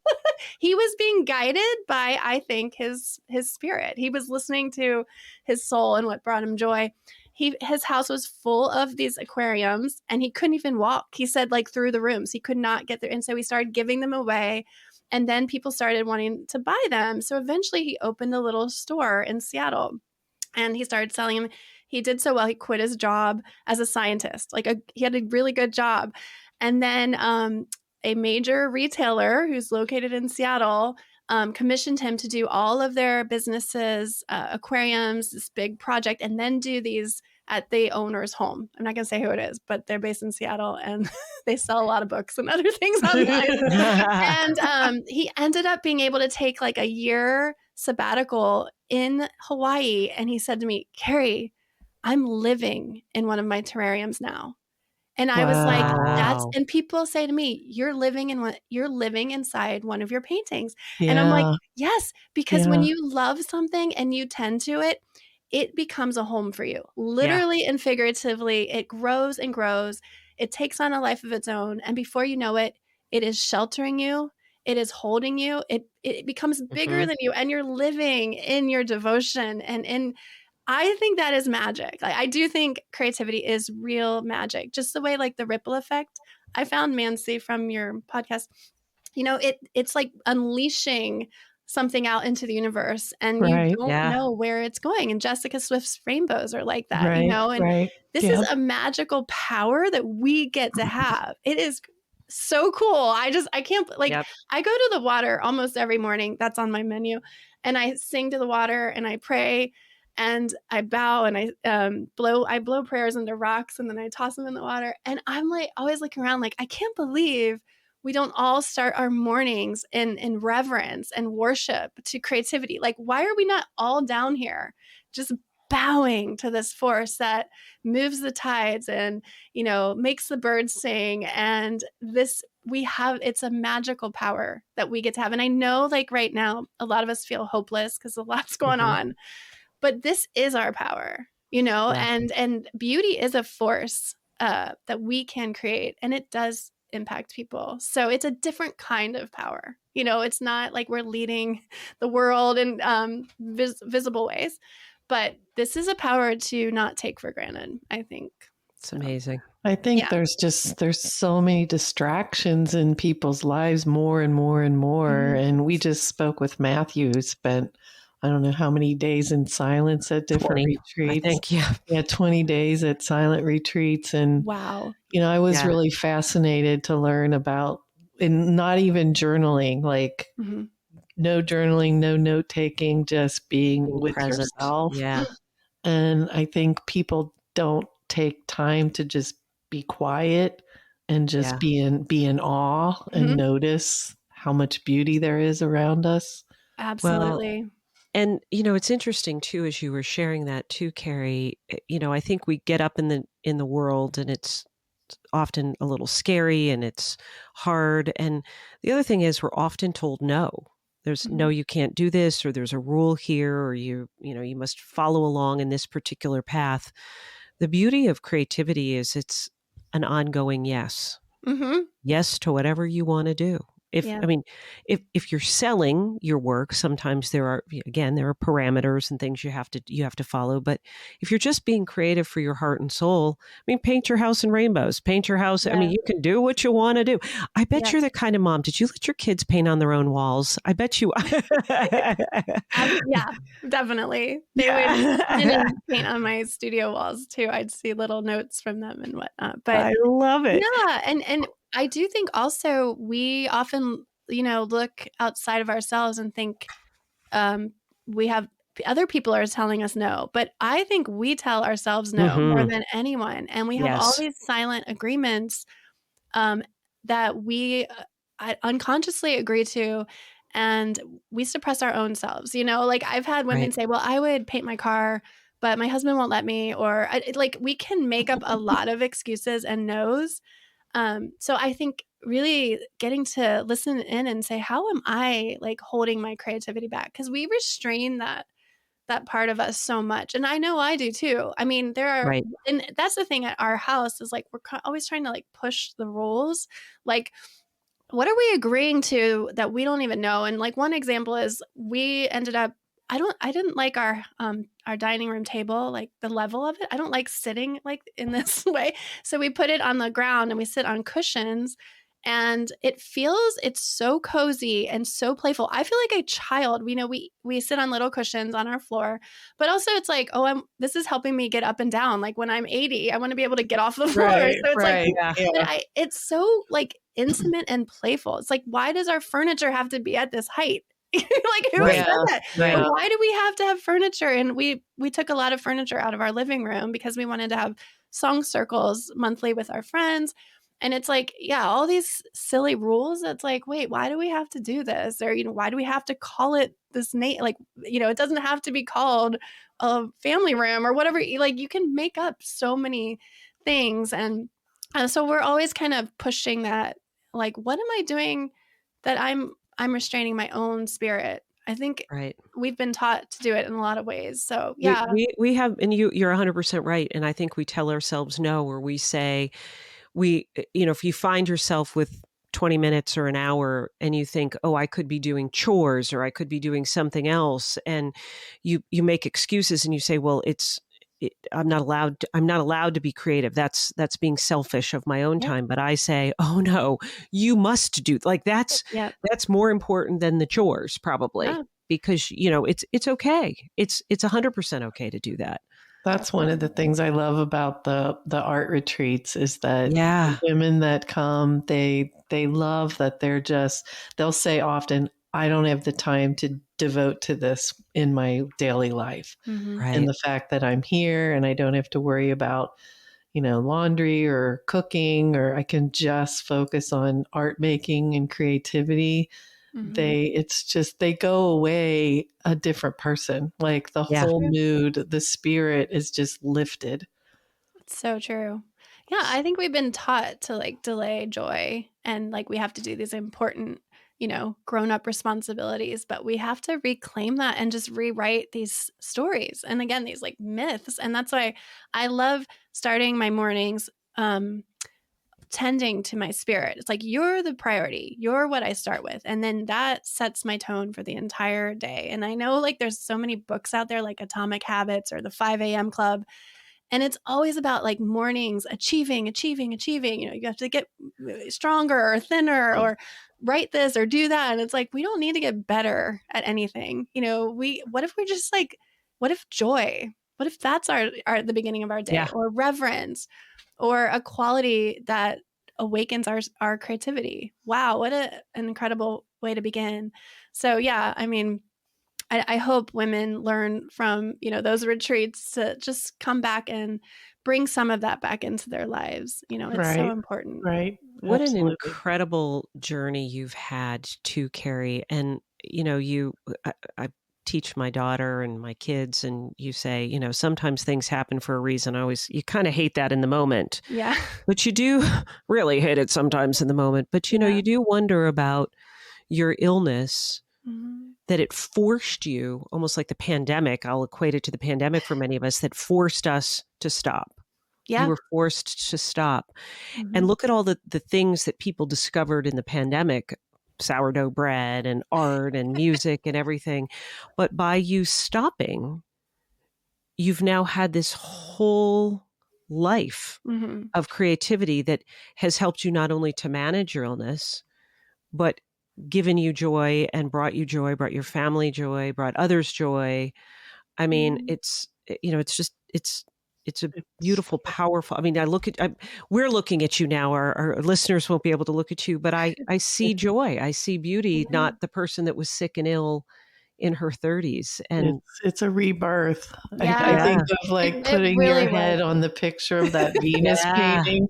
He was being guided by, I think, his spirit. He was listening to his soul and what brought him joy. His house was full of these aquariums, and he couldn't even walk. He said, like, through the rooms, he could not get there. And so he started giving them away. And then people started wanting to buy them. So eventually he opened a little store in Seattle, and he started selling them. He did so well, he quit his job as a scientist. He had a really good job. And then a major retailer who's located in Seattle commissioned him to do all of their businesses, aquariums, this big project, and then do these at the owner's home. I'm not going to say who it is, but they're based in Seattle, and they sell a lot of books and other things online. And he ended up being able to take like a year sabbatical in Hawaii. And he said to me, Carrie, I'm living in one of my terrariums now. And I was like, and people say to me, you're living inside one of your paintings. Yeah. And I'm like, yes, because when you love something and you tend to it, it becomes a home for you, literally and figuratively. It grows and grows. It takes on a life of its own. And before you know it, it is sheltering you. It is holding you. It becomes bigger than you, and you're living in your devotion. And I think that is magic. I do think creativity is real magic, just the way, like, the ripple effect. I found, Mansi, from your podcast, it's like unleashing something out into the universe, and you don't know where it's going. And Jessica Swift's rainbows are like that, and this is a magical power that we get to have. It is so cool. I can't, I go to the water almost every morning. That's on my menu. And I sing to the water, and I pray, and I bow, and I blow prayers into rocks, and then I toss them in the water. And I'm like always looking around, like, I can't believe we don't all start our mornings in reverence and worship to creativity. Like, why are we not all down here just bowing to this force that moves the tides and, makes the birds sing. And it's a magical power that we get to have. And I know, like, right now, a lot of us feel hopeless because a lot's going on, but this is our power, Yeah. and beauty is a force that we can create, and it does impact people. So it's a different kind of power. It's not like we're leading the world in visible ways, but this is a power to not take for granted, I think. It's amazing. I think Yeah. there's so many distractions in people's lives, more and more and more. And we just spoke with Matthew, who spent, I don't know how many days in silence at different 20, retreats. I think, yeah. Yeah, 20 days at silent retreats. And, Wow. I was Yeah. really fascinated to learn about, and not even journaling, like no journaling, no note taking, just being with present. yourself. Yeah. And I think people don't take time to just be quiet and just be in awe and notice how much beauty there is around us. Absolutely. Well, and it's interesting too, as you were sharing that too, Carrie. I think we get up in the world, and it's often a little scary and it's hard. And the other thing is, we're often told no. There's no, you can't do this, or there's a rule here, or you must follow along in this particular path. The beauty of creativity is it's an ongoing yes. Yes to whatever you want to do. If you're selling your work, sometimes there are parameters and things you have to follow. But if you're just being creative for your heart and soul, paint your house in rainbows, paint your house. Yeah. You can do what you want to do. I bet you're the kind of mom. Did you let your kids paint on their own walls? I bet you. Yeah, definitely. They would paint on my studio walls too. I'd see little notes from them and whatnot. But I love it. Yeah, and I do think also we often, look outside of ourselves and think we have other people are telling us no, but I think we tell ourselves no more than anyone, and we have all these silent agreements that we unconsciously agree to, and we suppress our own selves. Like I've had women say, "Well, I would paint my car, but my husband won't let me," or we can make up a lot of excuses and no's. So I think really getting to listen in and say, how am I like holding my creativity back? Because we restrain that part of us so much. And I know I do too. There are, and that's the thing at our house is like, we're always trying to like push the rules. Like, what are we agreeing to that we don't even know? And like one example is we ended up, I didn't like our dining room table, like the level of it. I don't like sitting like in this way. So we put it on the ground and we sit on cushions, and it's so cozy and so playful. I feel like a child. We sit on little cushions on our floor, but also it's like, this is helping me get up and down. Like when I'm 80, I want to be able to get off the floor. So it's it's so like intimate and playful. It's like, why does our furniture have to be at this height? Like who said that? Why do we have to have furniture? And we took a lot of furniture out of our living room because we wanted to have song circles monthly with our friends. And it's like, all these silly rules. It's like, wait, why do we have to do this? Or, why do we have to call it this name? Like, it doesn't have to be called a family room or whatever. Like you can make up so many things. And so we're always kind of pushing that, like, what am I doing that I'm restraining my own spirit? I think we've been taught to do it in a lot of ways. So we have, and you're 100% right. And I think we tell ourselves no, or we say, if you find yourself with 20 minutes or an hour and you think, oh, I could be doing chores or I could be doing something else. And you make excuses and you say, well, I'm not allowed to be creative. That's being selfish of my own time. But I say, oh no, you must do like that's more important than the chores probably, because it's okay. It's 100% okay to do that. That's one of the things I love about the art retreats is that the women that come, they love that they'll say often, I don't have the time to devote to this in my daily life. And the fact that I'm here and I don't have to worry about, laundry or cooking, or I can just focus on art making and creativity. they go away a different person. Like the Yeah. whole mood, the spirit is just lifted. It's so true. Yeah, I think we've been taught to like delay joy and like we have to do these important, grown up responsibilities, but we have to reclaim that and just rewrite these stories. And again, these like myths. And that's why I love starting my mornings tending to my spirit. It's like, you're the priority. You're what I start with. And then that sets my tone for the entire day. And I know like there's so many books out there like Atomic Habits or the 5 a.m. Club. And it's always about like mornings, achieving. You have to get stronger or thinner or write this or do that. And it's like, we don't need to get better at anything. What if we're just like, what if joy? What if that's the beginning of our day, or reverence, or a quality that awakens our creativity? Wow, what an incredible way to begin. So yeah, I mean, I hope women learn from, those retreats to just come back and bring some of that back into their lives. It's so important. Right. What an Absolutely. incredible journey you've had too, Carrie. And, I teach my daughter and my kids, and you say, sometimes things happen for a reason. You kind of hate that in the moment. Yeah. But you do really hate it sometimes in the moment. But, you do wonder about your illness, that it forced you, almost like the pandemic. I'll equate it to the pandemic for many of us, that forced us to stop. Yeah. You were forced to stop. And look at all the things that people discovered in the pandemic, sourdough bread and art and music and everything. But by you stopping, you've now had this whole life of creativity that has helped you not only to manage your illness, but given you joy and brought you joy, brought your family joy, brought others joy. I mean, it's a beautiful, powerful. I mean, we're looking at you now. Our listeners won't be able to look at you, but I see joy. I see beauty, not the person that was sick and ill in her 30s. And it's a rebirth. Yeah. I think of like It putting really your head on the picture of that Venus painting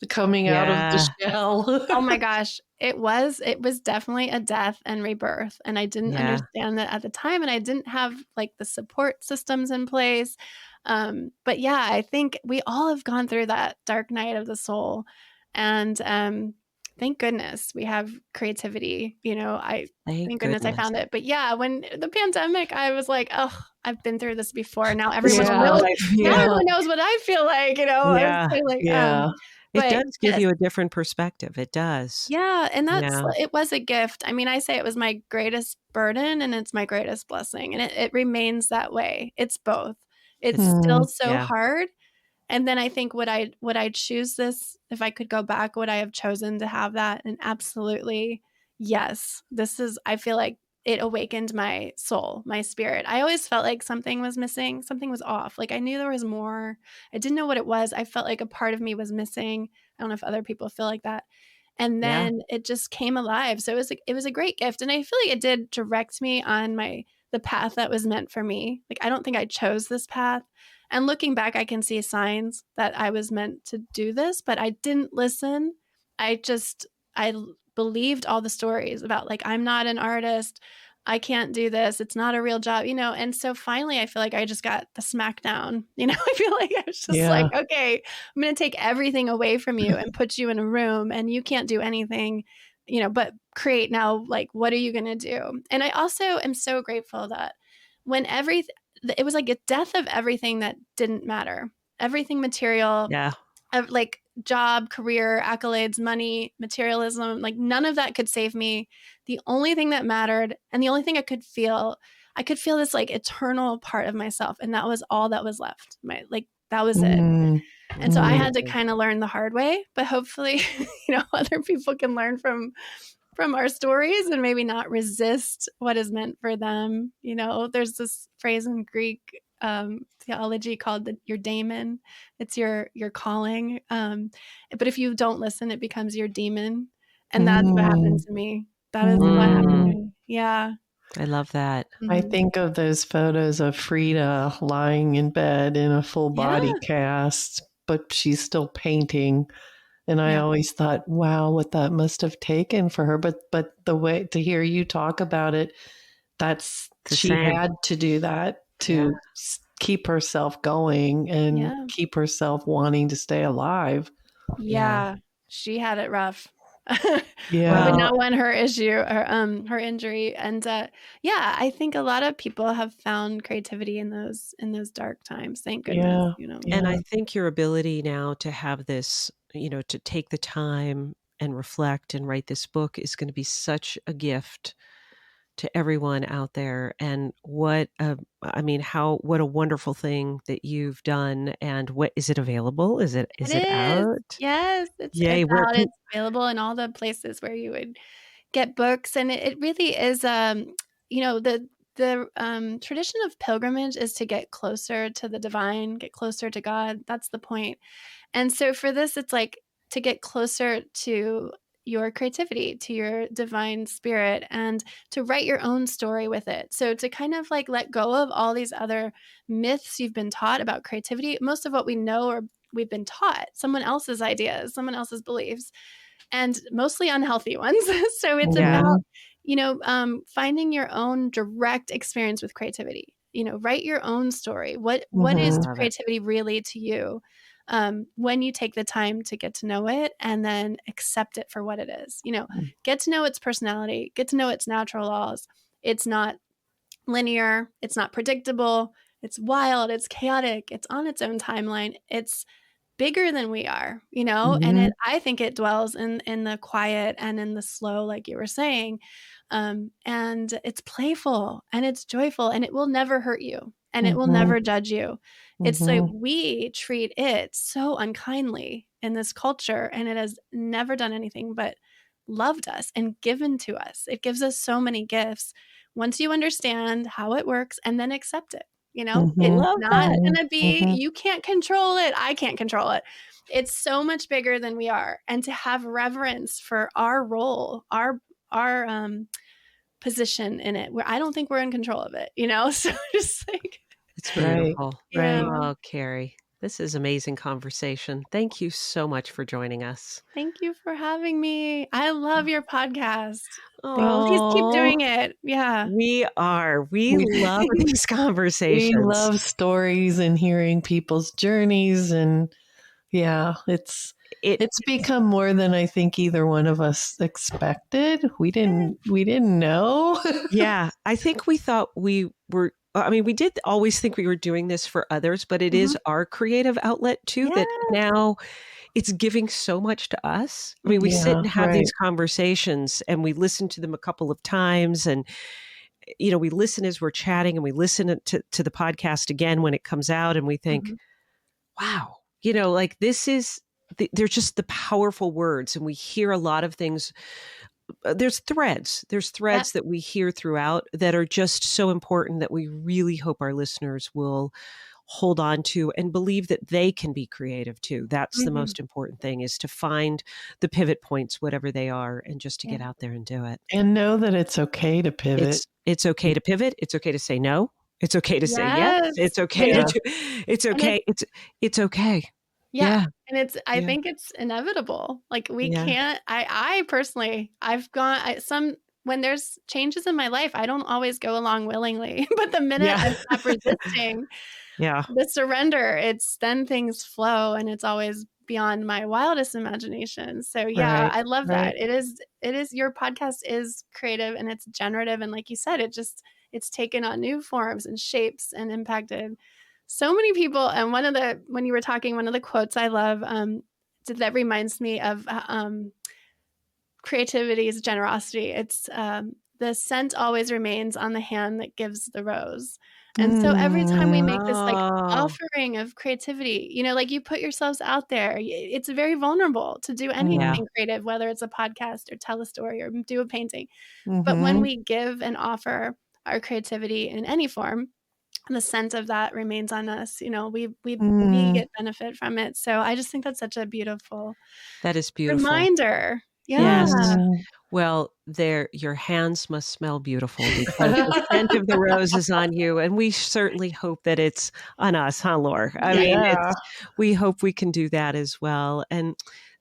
coming out of the shell. Oh my gosh. It was definitely a death and rebirth. And I didn't understand that at the time. And I didn't have like the support systems in place. But yeah, I think we all have gone through that dark night of the soul. And thank goodness we have creativity. Thank goodness I found it. But yeah, when the pandemic, I was like, oh, I've been through this before. Now everyone knows. Now everyone knows what I feel like. I was like, it does give you a different perspective. It does. Yeah. And it was a gift. I mean, I say it was my greatest burden and it's my greatest blessing. And it remains that way. It's both. It's still so hard. And then I think would I choose this if I could go back? Would I have chosen to have that? And absolutely, yes. I feel like it awakened my soul, my spirit. I always felt like something was missing, something was off. Like I knew there was more. I didn't know what it was. I felt like a part of me was missing. I don't know if other people feel like that. And then it just came alive. So it was a great gift. And I feel like it did direct me on the path that was meant for me. Like I don't think I chose this path. And looking back, I can see signs that I was meant to do this, but I didn't listen. I believed all the stories about like, I'm not an artist. I can't do this. It's not a real job, And so finally, I feel like I just got the smackdown. I feel like I was just like, okay, I'm going to take everything away from you and put you in a room and you can't do anything, but create now. Like, what are you going to do? And I also am so grateful that when it was like a death of everything that didn't matter. Everything material, like job, career, accolades, money, materialism, like none of that could save me. The only thing that mattered and the only thing I could feel this like eternal part of myself. And that was all that was left. That was it. And so I had to kind of learn the hard way, but hopefully, other people can learn from our stories and maybe not resist what is meant for them. There's this phrase in Greek theology called your daemon. It's your calling. But if you don't listen, it becomes your demon. And that's what happened to me. That is what happened to me. Yeah. I love that. I think of those photos of Frida lying in bed in a full body cast, but she's still painting. And I Yeah. always thought, wow, what that must have taken for her. But the way to hear you talk about it, that's It's the she same. had to do that Yeah. to keep herself going and Yeah. keep herself wanting to stay alive. Yeah. She had it rough. Yeah. But Well, not when her issue or her injury. And yeah, I think a lot of people have found creativity in those dark times. Thank goodness, Yeah. you know. and Yeah. I think your ability now to have this, to take the time and reflect and write this book is going to be such a gift to everyone out there. And what a wonderful thing that you've done. And what is it available? Is It it is. out? Yes, it's Yay. Where out. can It's available in all the places where you would get books, and it really is, the tradition of pilgrimage is to get closer to the divine, get closer to God. That's the point. And so for this, it's like to get closer to your creativity, to your divine spirit, and to write your own story with it. So to kind of like let go of all these other myths you've been taught about creativity. Most of what we know or we've been taught, someone else's ideas, someone else's beliefs, and mostly unhealthy ones. So it's Yeah. about, finding your own direct experience with creativity. Write your own story. What is Mhm. Love it. creativity really to you? When you take the time to get to know it and then accept it for what it is. Get to know its personality, get to know its natural laws. It's not linear, it's not predictable, it's wild, it's chaotic, it's on its own timeline. It's bigger than we are, and Mhm. I think it dwells in the quiet and in the slow, like you were saying. And it's playful and it's joyful and it will never hurt you and it will Mhm. never judge you. It's like Mhm. we treat it so unkindly in this culture, and it has never done anything but loved us and given to us. It gives us so many gifts once you understand how it works and then accept it. It's Mhm. Love not that. Mhm. going to be, Mhm. you can't control it. I can't control it. It's so much bigger than we are. And to have reverence for our role, our position in it, where I don't think we're in control of it, So just like, It's Right. beautiful. yeah. Right. Oh, Carrie, this is amazing conversation. Thank you so much for joining us. Thank you for having me. I love your podcast. Please keep Oh, doing it. Yeah. we love these We conversations. love stories and hearing people's journeys, and yeah, It, it's become more than I think either one of us expected. We didn't know. yeah, I think we thought we were, we did always think we were doing this for others, but it Mhm. is our creative outlet too, Yeah. that now it's giving so much to us. I mean, we sit Yeah, and have right. these conversations and we listen to them a couple of times, and we listen as we're chatting, and we listen to the podcast again when it comes out, and we think, Mhm. wow, like this is they're just the powerful words, and we hear a lot of things. There's Yep. threads that we hear throughout that are just so important that we really hope our listeners will hold on to and believe that they can be creative too. That's the Mhm. most important thing, is to find the pivot points, whatever they are, and just to Yeah. get out there and do it. And know that it's okay to pivot. It's okay to pivot. It's okay to say no. It's okay to say yes. Yes. It's okay And to Yeah. it's do, it's and it's okay. It's okay. yeah. Yeah. And I Yeah. think it's inevitable. Like we Yeah. can't I personally I've gone some when there's changes in my life, I don't always go along willingly. But the minute I Yeah. stop resisting, Yeah. the surrender, it's then things flow and it's always beyond my wildest imagination. So yeah, Right. I love Right. that. It is your podcast is creative and it's generative, and like you said, it's taken on new forms and shapes and impacted so many people. And when you were talking, one of the quotes I love that reminds me of creativity is generosity. It's the scent always remains on the hand that gives the rose. And so every time we Mm. make this like Oh, offering of creativity, like you put yourselves out there, it's very vulnerable to do yeah. anything creative, whether it's a podcast or tell a story or do a painting. But when Mhm. we give and offer our creativity in any form, the scent of that remains on us. We Mm. get benefit from it. So I just think that's such a beautiful That is beautiful. reminder. Yeah. Yes. Mhm. Well, your hands must smell beautiful because the scent of the rose is on you, and we certainly hope that it's on us, huh, Laura? I mean, Yeah. we hope we can do that as well. And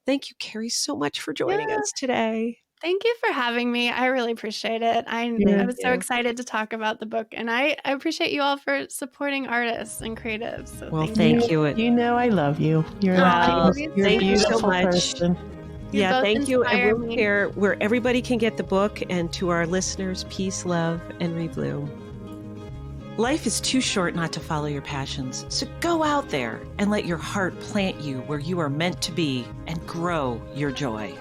Thank you, Carrie, so much for joining us today. Thank you for having me. I really appreciate it. I was so excited to talk about the book, and I appreciate you all for supporting artists and creatives. So well, thank you. You know I love you. You're Wow. you're a Thank you beautiful so much. person. Yeah, thank you. And we'll me. share where everybody can get the book. And to our listeners, peace, love, and rebloom. Life is too short not to follow your passions. So go out there and let your heart plant you where you are meant to be and grow your joy.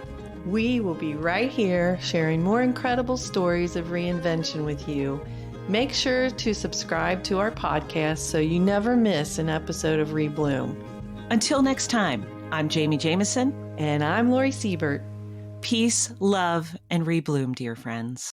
We will be right here sharing more incredible stories of reinvention with you. Make sure to subscribe to our podcast so you never miss an episode of Rebloom. Until next time, I'm Jamie Jameson. And I'm Lori Siebert. Peace, love, and rebloom, dear friends.